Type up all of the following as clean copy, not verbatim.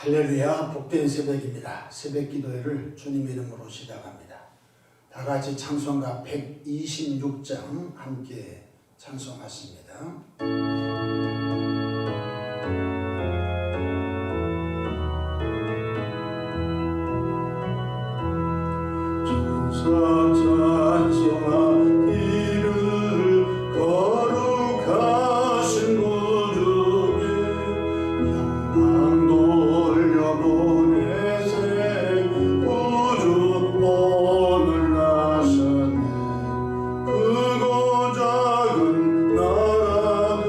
할렐루야, 복된 새벽입니다. 새벽 기도회를 주님의 이름으로 시작합니다. 다 같이 찬송가 126장 함께 찬송하십니다. 찬송하기를 거룩하신 구주께 영광 돌려보내세. 구주 오늘 나셨네. 크고 작은 나라들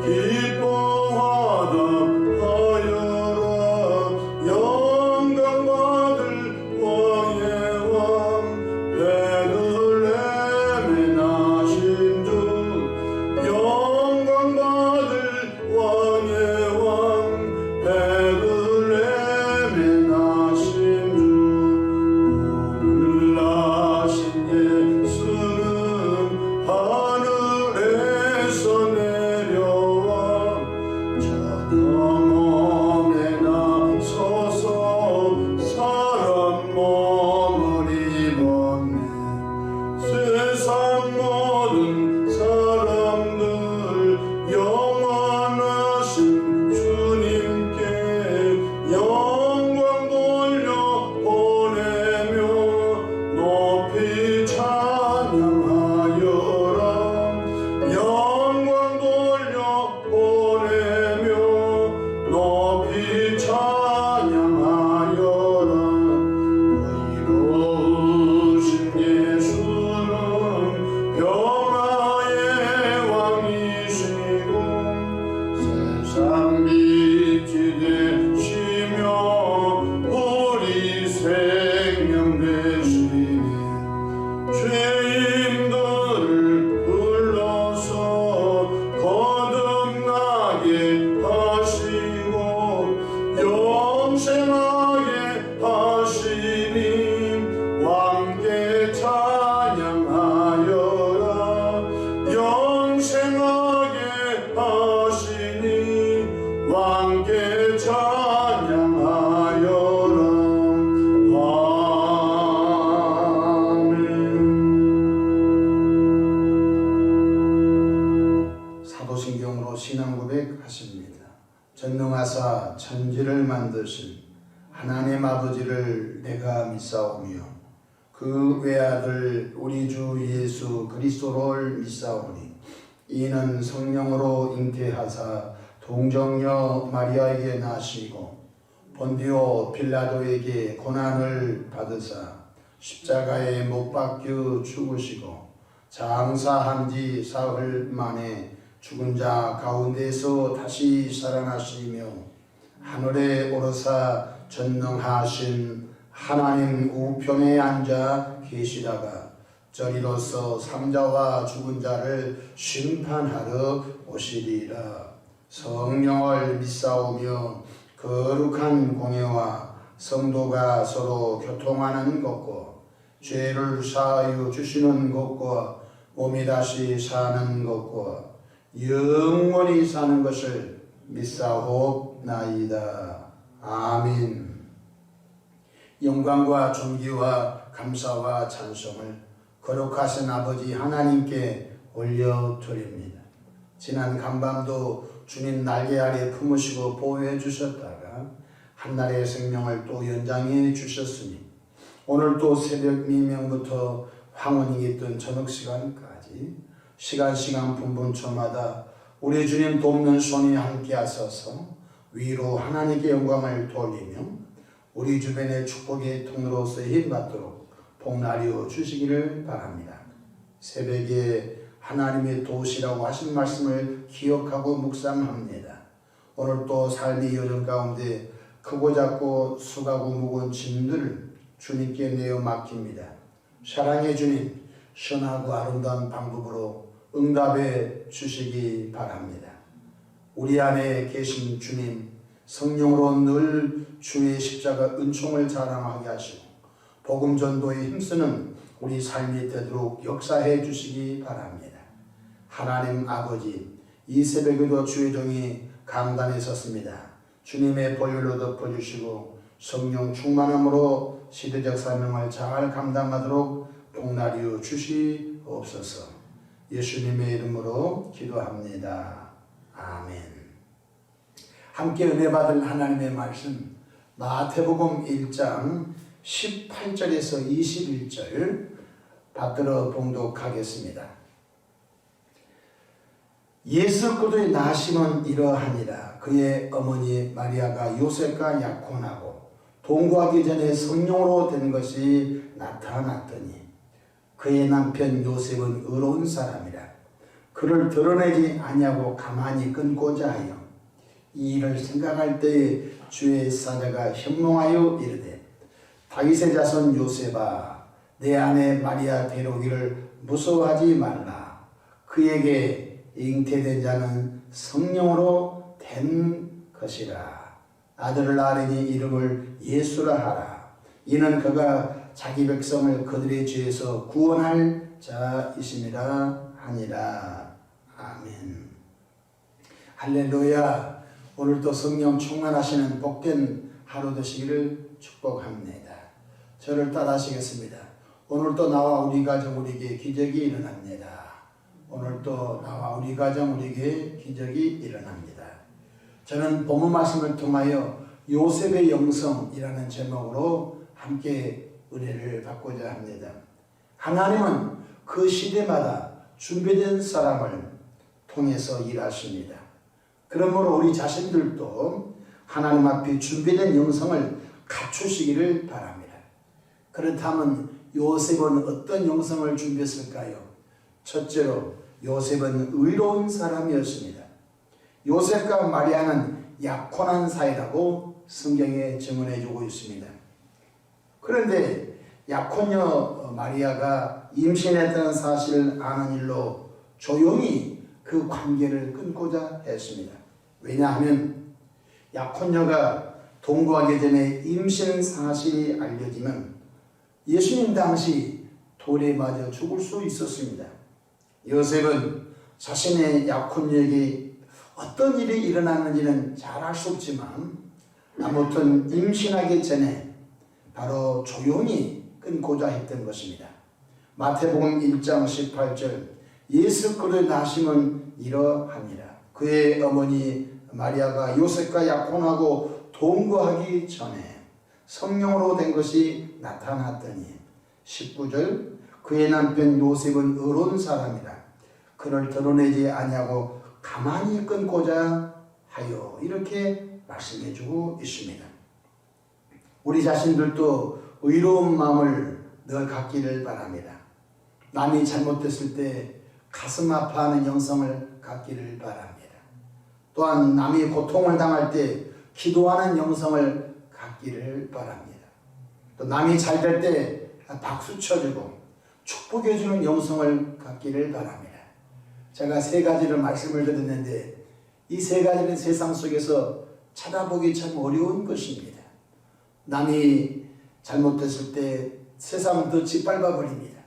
기뻐하다 하여라. 영광 받을 왕의 왕 베들레헴에 나신 주. 영광 받을 왕의 왕 베들레헴에 나신 주. 오늘 나신 예수는 하늘에서 내려와 저 너머에 나서서 사람 몸을 입었네. 세상 모든 사람들 영원하신 주님께 영광 돌려 보내며 높이 찬양하여라. 영광 돌려 보내며 높이 찬양하여라. 의로우신 예수는 평화의 왕이시고 세상 빛이 되시며 우리 생명 되시니 죄인들을 불러서 거듭나게 하시고 영생하게 하시니 왕께 찬양하여라. 영생하게 하시니 왕께 찬양하여라. 아멘. 사도신경으로 신앙 고백하십니다. 전능하사 천지를 만드신 하나님 아버지를 내가 믿사오며 그 외아들 우리 주 예수 그리스도를 믿사오니 이는 성령으로 잉태하사 동정녀 마리아에게 나시고 본디오 빌라도에게 고난을 받으사 십자가에 못 박혀 죽으시고 장사한 지 사흘 만에 죽은 자 가운데서 다시 살아나시며 하늘에 오르사 전능하신 하나님 우편에 앉아 계시다가 저리로서 삼자와 죽은 자를 심판하러 오시리라. 성령을 믿사오며 거룩한 공예와 성도가 서로 교통하는 것과 죄를 사하여 주시는 것과 몸이 다시 사는 것과 영원히 사는 것을 믿사옵나이다. 아멘. 영광과 존귀와 감사와 찬송을 거룩하신 아버지 하나님께 올려드립니다. 지난 간밤도 주님 날개 아래 품으시고 보호해 주셨다가 한날의 생명을 또 연장해 주셨으니 오늘 또 새벽 미명부터 황혼이 있던 저녁 시간까지 시간 분분초마다 우리 주님 돕는 손이 함께 하셔서 위로 하나님께 영광을 돌리며 우리 주변의 축복의 통로로서 힘받도록 복나리어 주시기를 바랍니다. 새벽에 하나님의 도시라고 하신 말씀을 기억하고 묵상합니다. 오늘 또 삶의 여정 가운데 크고 작고 수고하고 무거운 짐들을 주님께 내어 맡깁니다. 사랑의 주님, 선하고 아름다운 방법으로 응답해 주시기 바랍니다. 우리 안에 계신 주님, 성령으로 늘 주의 십자가 은총을 자랑하게 하시고 복음 전도에 힘쓰는 우리 삶이 되도록 역사해 주시기 바랍니다. 하나님 아버지, 이 새벽에도 주의 종이 강단에 섰습니다. 주님의 보혈로 덮어주시고 성령 충만함으로 시대적 사명을 잘 감당하도록 복날이여 주시옵소서. 예수님의 이름으로 기도합니다. 아멘. 함께 은혜 받을 하나님의 말씀 마태복음 1장 18절에서 21절 받들어 봉독하겠습니다. 예수 그리스도의 나심은 이러하니라. 그의 어머니 마리아가 요셉과 약혼하고 동거하기 전에 성령으로 된 것이 나타났더니 그의 남편 요셉은 의로운 사람이라. 그를 드러내지 아니하고 가만히 끊고자 하여 이 일을 생각할 때에 주의 사자가 현몽하여 이르되 다윗의 자손 요셉아 내 아내 마리아 데려오기를 무서워하지 말라. 그에게 잉태된 자는 성령으로 된 것이라. 아들을 낳으니 이름을 예수라 하라. 이는 그가 자기 백성을 그들의 죄에서 구원할 자이심이라 하니라. 아멘. 할렐루야. 오늘도 성령 충만하시는 복된 하루 되시기를 축복합니다. 저를 따라하시겠습니다. 오늘도 나와 우리 가정 우리에게 기적이 일어납니다. 오늘도 나와 우리 가정 우리에게 기적이 일어납니다. 저는 본문 말씀을 통하여 요셉의 영성이라는 제목으로 함께 은혜를 받고자 합니다. 하나님은 그 시대마다 준비된 사람을 통해서 일하십니다. 그러므로 우리 자신들도 하나님 앞에 준비된 영성을 갖추시기를 바랍니다. 그렇다면 요셉은 어떤 영성을 준비했을까요? 첫째로 요셉은 의로운 사람이었습니다. 요셉과 마리아는 약혼한 사이라고 성경에 증언해주고 있습니다. 그런데 약혼녀 마리아가 임신했다는 사실을 아는 일로 조용히 그 관계를 끊고자 했습니다. 왜냐하면 약혼녀가 동거하기 전에 임신 사실이 알려지면 예수님 당시 돌에 맞아 죽을 수 있었습니다. 요셉은 자신의 약혼녀에게 어떤 일이 일어났는지는 잘 알 수 없지만 아무튼 임신하기 전에 바로 조용히 끊고자 했던 것입니다. 마태복음 1장 18절 예수 그리스도의 나심은 이러하니라. 그의 어머니 마리아가 요셉과 약혼하고 동거하기 전에 성령으로 된 것이 나타났더니 19절 그의 남편 요셉은 의로운 사람이라. 그를 드러내지 아니하고 가만히 끊고자 하여 이렇게 말씀해주고 있습니다. 우리 자신들도 의로운 마음을 늘 갖기를 바랍니다. 남이 잘못됐을 때 가슴 아파하는 영성을 갖기를 바랍니다. 또한 남이 고통을 당할 때 기도하는 영성을 갖기를 바랍니다. 또 남이 잘 될 때 박수 쳐주고 축복해주는 영성을 갖기를 바랍니다. 제가 세 가지를 말씀을 드렸는데 이 세 가지는 세상 속에서 찾아보기 참 어려운 것입니다. 남이 잘못됐을 때 세상은 더 짓밟아버립니다.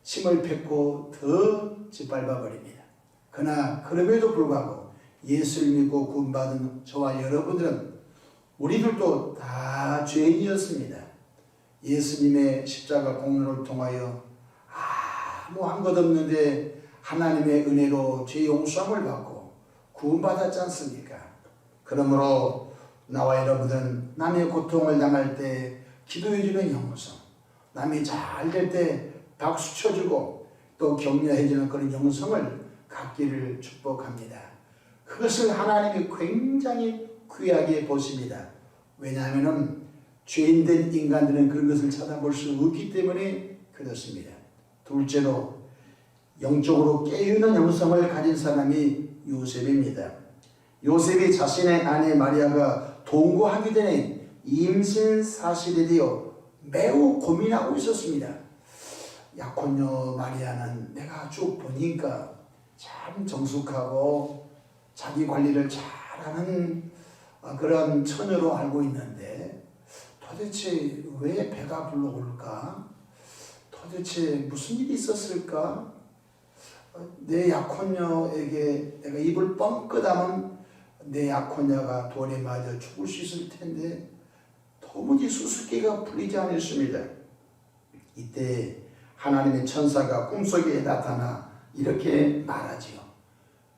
힘을 뱉고 더 짓밟아버립니다. 그러나 그럼에도 불구하고 예수를 믿고 구원받은 저와 여러분들은 우리들도 다 죄인이었습니다. 예수님의 십자가 공로를 통하여 아무 것 없는데 하나님의 은혜로 죄 용서함을 받고 구원받았지 않습니까? 그러므로 나와 여러분들은 남의 고통을 당할 때 기도해주는 영성, 남이 잘 될 때 박수 쳐주고 또 격려해주는 그런 영성을 갖기를 축복합니다. 그것을 하나님이 굉장히 귀하게 보십니다. 왜냐하면 죄인된 인간들은 그런 것을 찾아볼 수 없기 때문에 그렇습니다. 둘째로 영적으로 깨어있는 영성을 가진 사람이 요셉입니다. 요셉이 자신의 아내 마리아가 동거하기 전에 임신 사실에 대해 매우 고민하고 있었습니다. 약혼녀 마리아는 내가 쭉 보니까 참 정숙하고 자기 관리를 잘하는 그런 처녀로 알고 있는데 도대체 왜 배가 불러올까? 도대체 무슨 일이 있었을까? 내 약혼녀에게 내가 입을 뻥끗하면 내 약혼자가 돌에 맞아 죽을 수 있을 텐데 도무지 수수께가 풀리지 않았습니다. 이때 하나님의 천사가 꿈속에 나타나 이렇게 말하지요.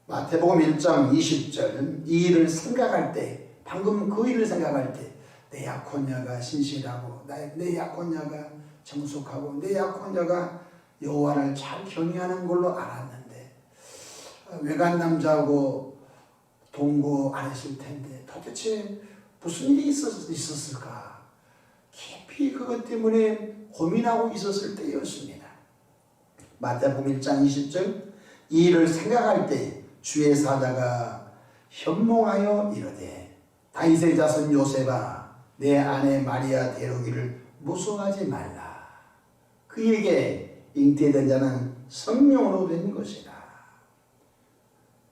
마태복음 1장 20절, 이 일을 생각할 때, 방금 그 일을 생각할 때 내 약혼자가 신실하고 내 약혼자가 정숙하고 내 약혼자가 여호와를 잘 경외하는 걸로 알았는데 외간 남자하고 동거 안 했을 텐데 도대체 무슨 일이 있었을까? 깊이 그것 때문에 고민하고 있었을 때였습니다. 마태복음 1장 20절, 이 일을 생각할 때 주의 사자가 현몽하여 이르되 다윗의 자손 요셉아 내 아내 마리아 데려오기를 무서워하지 말라. 그에게 잉태된 자는 성령으로 된 것이라.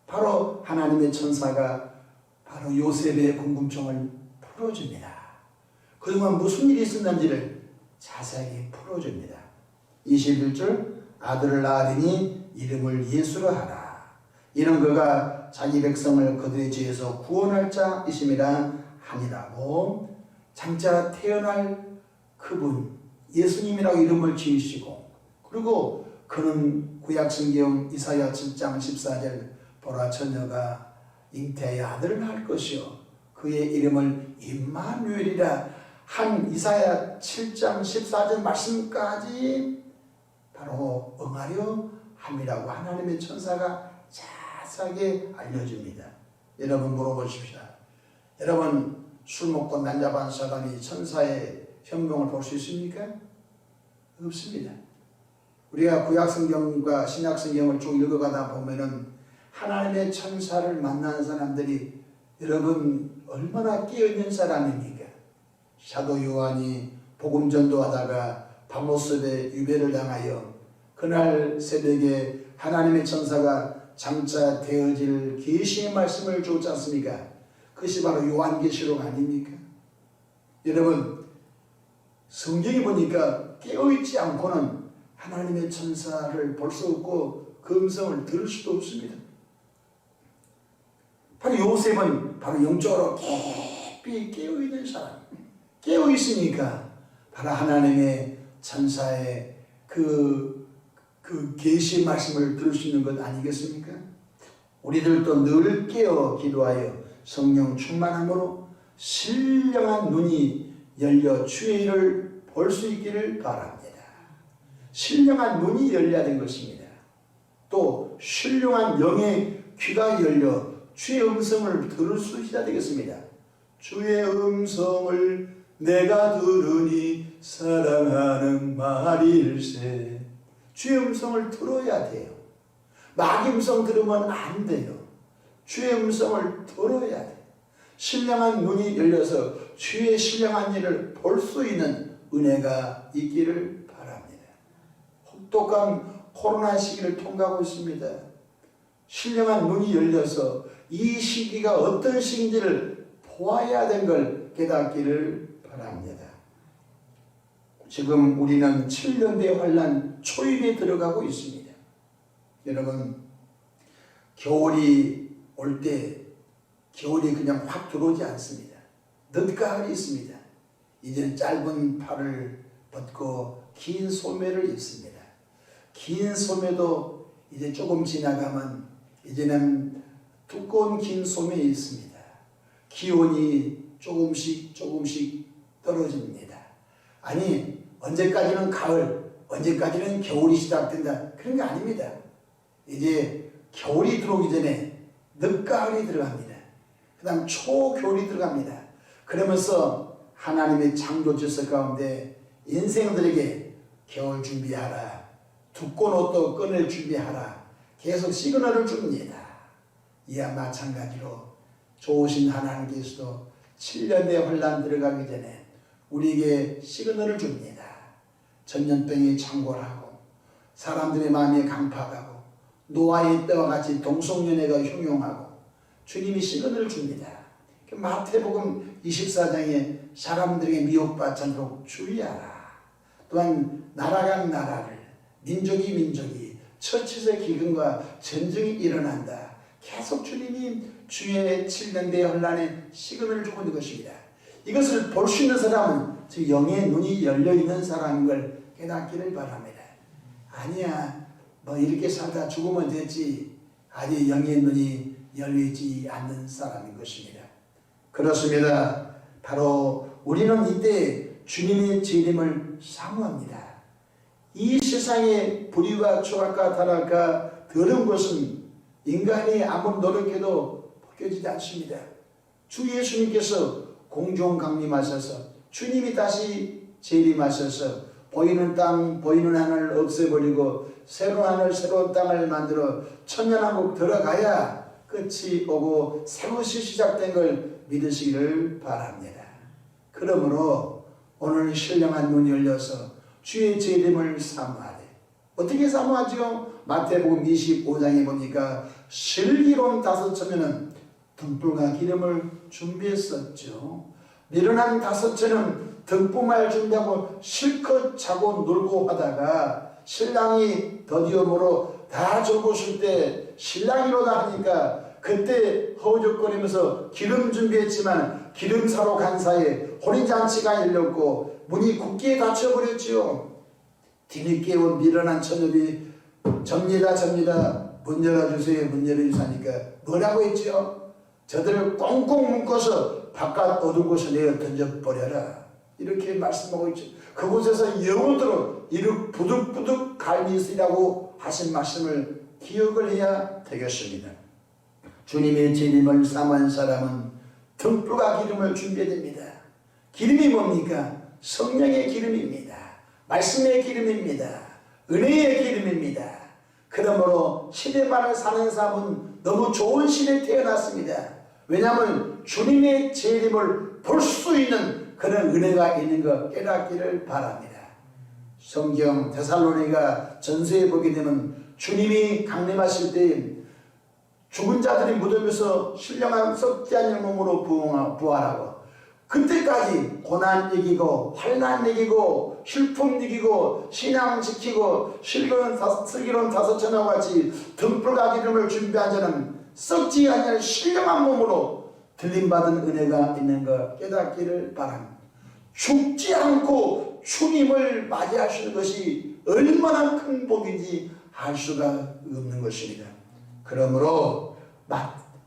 바로 하나님의 천사가 바로 요셉의 궁금증을 풀어줍니다. 그동안 무슨 일이 있었는지를 자세하게 풀어줍니다. 21절, 아들을 낳으리니 이름을 예수로 하라. 이는 그가 자기 백성을 그들의 죄에서 구원할 자이심이라 하니라고. 장차 태어날 그분 예수님이라고 이름을 지으시고, 그리고 그는 구약성경 이사야 7장 14절 보라 처녀가 잉태하여 아들을 낳을 것이요 그의 이름을 임마누엘이라 한 이사야 7장 14절 말씀까지 바로 응하려 함이라고 하나님의 천사가 자세하게 알려줍니다. 여러분 물어보십시오. 여러분 술 먹고 난잡한 사람이 천사의 현몽을 볼 수 있습니까? 없습니다. 우리가 구약성경과 신약성경을 쭉 읽어가다 보면은 하나님의 천사를 만나는 사람들이 여러분 얼마나 깨어있는 사람입니까? 사도 요한이 복음 전도하다가 밤모습에 유배를 당하여 그날 새벽에 하나님의 천사가 장차 되어질 계시의 말씀을 주지 않습니까? 그것이 바로 요한계시록 아닙니까? 여러분 성경에 보니까 깨어있지 않고는 하나님의 천사를 볼 수 없고 그 음성을 들을 수도 없습니다. 바로 요셉은 바로 영적으로 깊이 깨어있는 사람, 깨어있으니까 바로 하나님의 천사의 그 계시의 말씀을 들을 수 있는 것 아니겠습니까? 우리들도 늘 깨어 기도하여 성령 충만함으로 신령한 눈이 열려 주의 일을 볼 수 있기를 바랍니다. 신령한 눈이 열려야 된 것입니다. 또 신령한 영의 귀가 열려 주의 음성을 들을 수 있어야 되겠습니다. 주의 음성을 내가 들으니 사랑하는 말일세. 주의 음성을 들어야 돼요. 마귀 음성 들으면 안 돼요. 주의 음성을 들어야 돼요. 신령한 눈이 열려서 주의 신령한 일을 볼 수 있는 은혜가 있기를 바랍니다. 혹독한 코로나 시기를 통과하고 있습니다. 신령한 눈이 열려서 이 시기가 어떤 시기인지를 보아야 된 걸 깨닫기를 바랍니다. 지금 우리는 7년대 환란 초입에 들어가고 있습니다. 여러분 겨울이 올 때 겨울이 그냥 확 들어오지 않습니다. 늦가을이 있습니다. 이제는 짧은 팔을 벗고 긴 소매를 입습니다. 긴 소매도 이제 조금 지나가면 이제는 두꺼운 긴 소매 있습니다. 기온이 조금씩 떨어집니다. 아니 언제까지는 가을, 언제까지는 겨울이 시작된다 그런 게 아닙니다. 이제 겨울이 들어오기 전에 늦가을이 들어갑니다. 그 다음 초겨울이 들어갑니다. 그러면서 하나님의 창조 질서 가운데 인생들에게 겨울 준비하라, 두꺼운 옷도 꺼낼 준비하라, 계속 시그널을 줍니다. 이와 마찬가지로 좋으신 하나님께서도 7년대 환란 들어가기 전에 우리에게 시그널을 줍니다. 전염병이 창궐하고 사람들의 마음이 강팍하고 노아의 때와 같이 동성연애가 흉용하고 주님이 시그널을 줍니다. 마태복음 24장에 사람들에게 미혹받지 않도록 주의하라. 또한 나라가 나라를, 민족이 민족이 처치적 기근과 전쟁이 일어난다. 계속 주님이 주의 7년대 혼란에 시그널을 주고 있는 것입니다. 이것을 볼 수 있는 사람은 즉 영의 눈이 열려있는 사람인 걸 깨닫기를 바랍니다. 아니야 뭐 이렇게 살다 죽으면 되지. 아직 영의 눈이 열리지 않는 사람인 것입니다. 그렇습니다. 바로 우리는 이때 주님의 재림을 사모합니다. 이 세상의 불의와 추악과 타락과 더러운 것은 인간이 아무리 노력해도 벗겨지지 않습니다. 주 예수님께서 공중 강림하셔서 주님이 다시 재림하셔서 보이는 땅 보이는 하늘을 없애버리고 새로운 하늘 새로운 땅을 만들어 천년왕국 들어가야 끝이 오고 새것이 시작된 걸 믿으시기를 바랍니다. 그러므로 오늘 신령한 눈이 열려서 주의 재림을 사모하되 어떻게 사모하죠? 마태복음 25장에 보니까 슬기로운 5처녀는 등불과 기름을 준비했었죠. 미련한 5처녀는 등불만 준비하고 실컷 자고 놀고 하다가 신랑이 더디어보러 다 졸고있을 때 신랑이로다 하니까 그때 허우적거리면서 기름 준비했지만 기름 사러 간 사이에 혼인잔치가 열렸고 문이 굳게 닫혀버렸지요. 뒤늦게 온 미련한 처녀들이 접니다 문 열어주세요 문 열어주세요 하니까 뭐라고 했죠? 저들을 꽁꽁 묶어서 바깥 어두운 곳에 내어 던져버려라 이렇게 말씀하고 있죠. 그곳에서 영원토록 이를 부득부득 갈미으리라고 하신 말씀을 기억을 해야 되겠습니다. 주님의 재림을 사모한 사람은 등불과 기름을 준비해야 됩니다. 기름이 뭡니까? 성령의 기름입니다. 말씀의 기름입니다. 은혜의 기름입니다. 그러므로 시대만을 사는 사람은 너무 좋은 시대에 태어났습니다. 왜냐하면 주님의 재림을 볼 수 있는 그런 은혜가 있는 것 깨닫기를 바랍니다. 성경 데살로니가 전서에 보게 되면 주님이 강림하실 때 죽은 자들이 무덤에서 신령한 썩지 않는 몸으로 부활하고 그때까지 고난 이기고 환난 이기고 슬픔 이기고 신앙 지키고 슬기로운 5처녀와 같이 등불과 기름을 준비한 자는 썩지 않는 신령한 몸으로 들림받은 은혜가 있는 것 깨닫기를 바랍니다. 죽지 않고 주님을 맞이하시는 것이 얼마나 큰 복인지 알 수가 없는 것입니다. 그러므로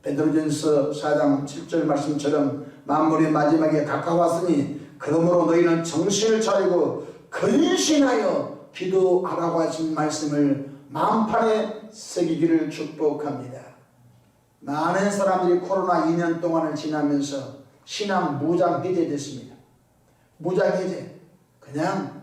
베드로전서 4장 7절 말씀처럼 만물의 마지막에 가까웠으니 그러므로 너희는 정신을 차리고 근신하여 기도하라고 하신 말씀을 마음판에 새기기를 축복합니다. 많은 사람들이 코로나 2년 동안을 지나면서 신앙 무장 해제됐습니다. 무장 해제. 그냥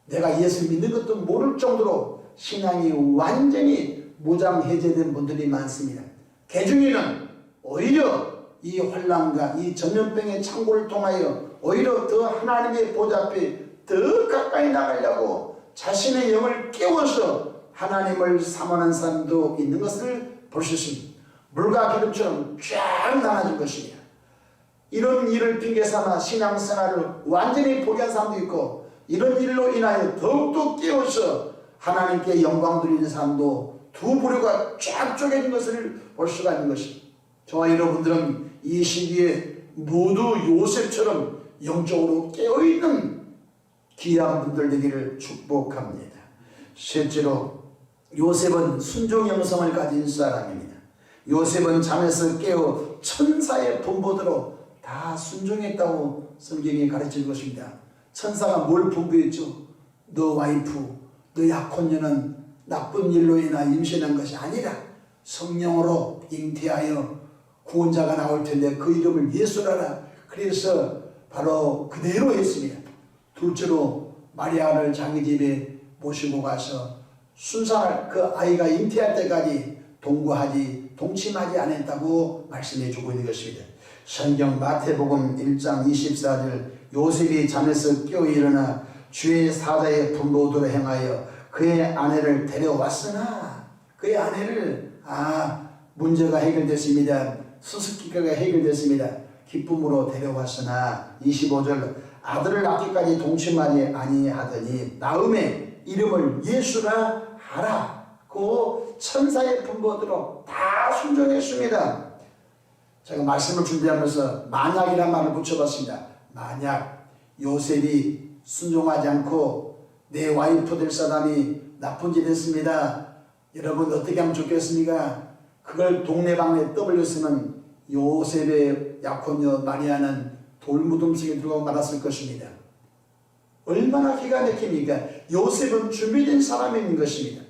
내가 예수 믿는 것도 모를 정도로 신앙이 완전히 무장 해제된 분들이 많습니다. 그 중에는 오히려 이 환난과 이 전염병의 창고를 통하여 오히려 더 하나님의 보좌 앞에 더 가까이 나가려고 자신의 영을 깨워서 하나님을 사모하는 사람도 있는 것을 볼 수 있습니다. 물과 기름처럼 쫙 나눠진 것입니다. 이런 일을 핑계삼아 신앙생활을 완전히 포기한 사람도 있고 이런 일로 인하여 더욱더 깨워서 하나님께 영광 드리는 사람도 두 부류가 쫙 쪼개진 것을 볼 수가 있는 것입니다. 저와 여러분들은 이 시기에 모두 요셉처럼 영적으로 깨어있는 귀한 분들 되기를 축복합니다. 실제로 요셉은 순종 영성을 가진 사람입니다. 요셉은 잠에서 깨어 천사의 분보대로 다 순종했다고 성경이 가르치는 것입니다. 천사가 뭘 분부했죠? 너 와이프, 너 약혼녀는 나쁜 일로 인하 임신한 것이 아니라 성령으로 잉태하여 구원자가 나올 텐데 그 이름을 예수라라. 그래서 바로 그대로 했습니다. 둘째로 마리아를 자기 집에 모시고 가서 순산할 그 아이가 잉태할 때까지 동침하지 않았다고 말씀해 주고 있는 것입니다. 성경 마태복음 1장 24절 요셉이 잠에서 깨어 일어나 주의 사자의 분보대로 행하여 그의 아내를 데려왔으나 그의 아내를 문제가 해결됐습니다. 수수께끼가 해결됐습니다. 기쁨으로 데려왔으나 25절 아들을 낳기까지 동침하지 아니하더니 나음의 이름을 예수라 하라. 그 천사의 분보대로 다 순종했습니다. 제가 말씀을 준비하면서 만약이라는 말을 붙여봤습니다. 만약 요셉이 순종하지 않고 내 와이프 될 사람이 나쁜 짓 했습니다. 여러분 어떻게 하면 좋겠습니까? 그걸 동네방네 떠벌렸으면 요셉의 약혼녀 마리아는 돌무덤 속에 들어가고 말았을 것입니다. 얼마나 기가 막힙니까? 요셉은 준비된 사람인 것입니다.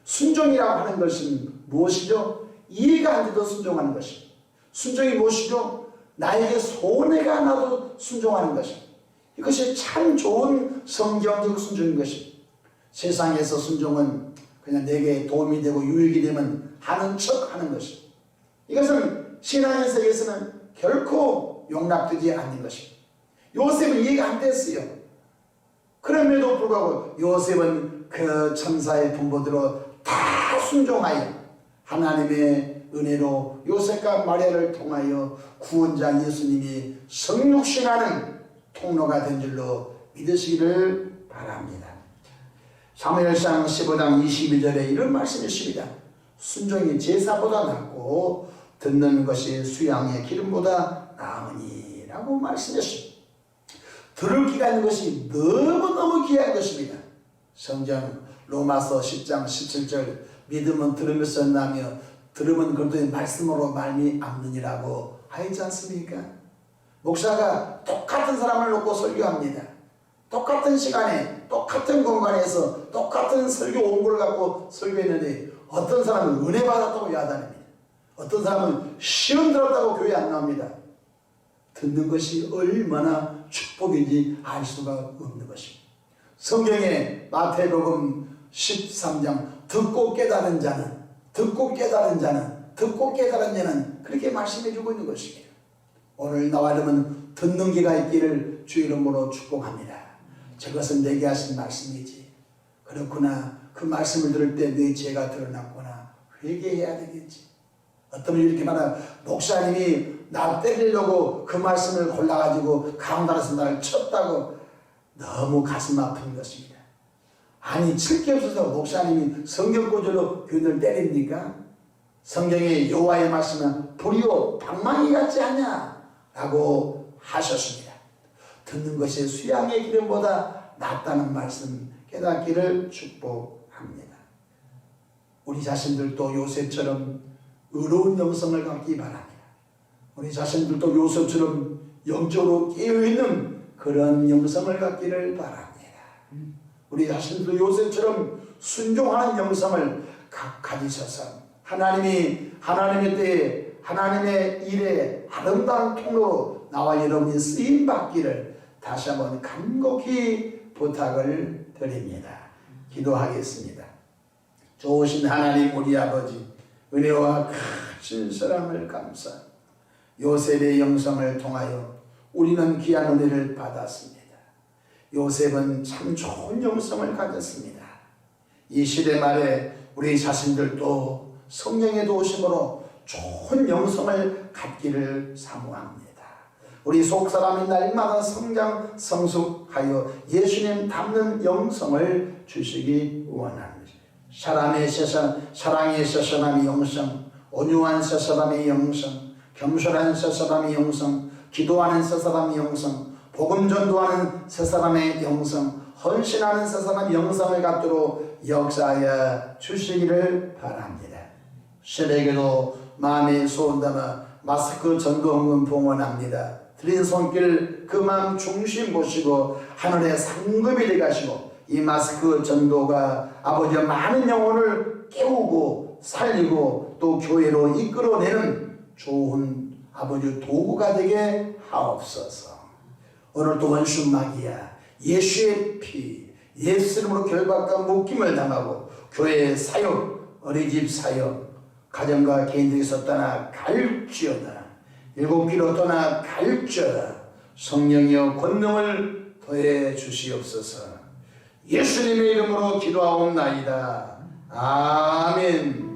순종이라고 하는 것은 무엇이죠? 이해가 안 돼도 순종하는 것입니다. 순종이 무엇이죠? 나에게 손해가 나도 순종하는 것입니다. 이것이 참 좋은 성경적 순종인 것입니다. 세상에서 순종은 그냥 내게 도움이 되고 유익이 되면 하는 척 하는 것입니다. 이것은 신앙의 세계에서는 결코 용납되지 않는 것입니다. 요셉은 이해가 안 됐어요. 그럼에도 불구하고 요셉은 그 천사의 분보대로 다 순종하여 하나님의 은혜로 요셉과 마리아를 통하여 구원자 예수님이 성육신하는 통로가 된 줄로 믿으시기를 바랍니다. 사무엘상 15장 22절에 이런 말씀이 있습니다. 순종이 제사보다 낫고 듣는 것이 수양의 기름보다 나으니 라고 말씀했습니다. 들을 기가 있는 것이 너무너무 귀한 것입니다. 성경 로마서 10장 17절 믿음은 들으면서 나며 들으면 그것도 말씀으로 말미암느니라고 하였지 않습니까? 목사가 똑같은 사람을 놓고 설교합니다. 똑같은 시간에 똑같은 공간에서 똑같은 설교 원고를 갖고 설교했는데 어떤 사람은 은혜 받았다고 야단합니다. 어떤 사람은 시험 들었다고 교회 안 나옵니다. 듣는 것이 얼마나 축복인지 알 수가 없는 것입니다. 성경에 마태복음 13장 듣고 깨달은 자는 그렇게 말씀해 주고 있는 것입니다. 오늘 나와 여러분 듣는 귀가 있기를 주 이름으로 축복합니다. 저것은 내게 하신 말씀이지. 그렇구나. 그 말씀을 들을 때 내 죄가 드러났구나. 회개해야 되겠지. 어떤 분이 이렇게 말하면 목사님이 나 때리려고 그 말씀을 골라가지고 강단에서 나를 쳤다고. 너무 가슴 아픈 것입니다. 아니 칠 게 없어서 목사님이 성경 구절로 교인을 때립니까? 성경에 여호와의 말씀은 불이요 방망이 같지 않냐 라고 하셨습니다. 듣는 것이 수양의 기름보다 낫다는 말씀 깨닫기를 축복합니다. 우리 자신들도 요셉처럼 의로운 영성을 갖기 바랍니다. 우리 자신들도 요셉처럼 영적으로 깨어있는 그런 영성을 갖기를 바랍니다. 우리 자신도 요셉처럼 순종하는 영성을 가지셔서 하나님의 때에 하나님의 일에 아름다운 통로로 나와 여러분이 쓰임받기를 다시 한번 간곡히 부탁을 드립니다. 기도하겠습니다. 좋으신 하나님 우리 아버지 은혜와 크신 사랑을 감사 요셉의 영성을 통하여 우리는 귀한 은혜를 받았습니다. 요셉은 참 좋은 영성을 가졌습니다. 이 시대 말에 우리 자신들도 성령의 도우심으로 좋은 영성을 갖기를 사모합니다. 우리 속사람이 날마다 성장 성숙하여 예수님 닮는 영성을 주시기 원합니다. 사랑의 세 사람의 영성, 온유한 세 사람의 영성, 겸손한 세 사람의 영성, 기도하는 세 사람의 영성, 복음 전도하는 세 사람의 영성, 헌신하는 세 사람의 영성을 갖도록 역사하여 주시기를 바랍니다. 새벽에도 마음의 소원 담아 마스크 전도 헌금 봉헌합니다. 드린 손길 그 마음 중심 보시고 하늘의 상급이 되게 하시고 이 마스크 전도가 아버지의 많은 영혼을 깨우고 살리고 또 교회로 이끌어내는 좋은 아버지 도구가 되게 하옵소서. 오늘도 원수 마귀야 예수의 피 예수 이름으로 결박과 묶임을 당하고 교회의 사역 어린이집 사역 가정과 개인들에서 떠나 갈지어다. 일곱 길로 떠나 갈지어다. 성령이여 권능을 더해 주시옵소서. 예수님의 이름으로 기도하옵나이다. 아멘.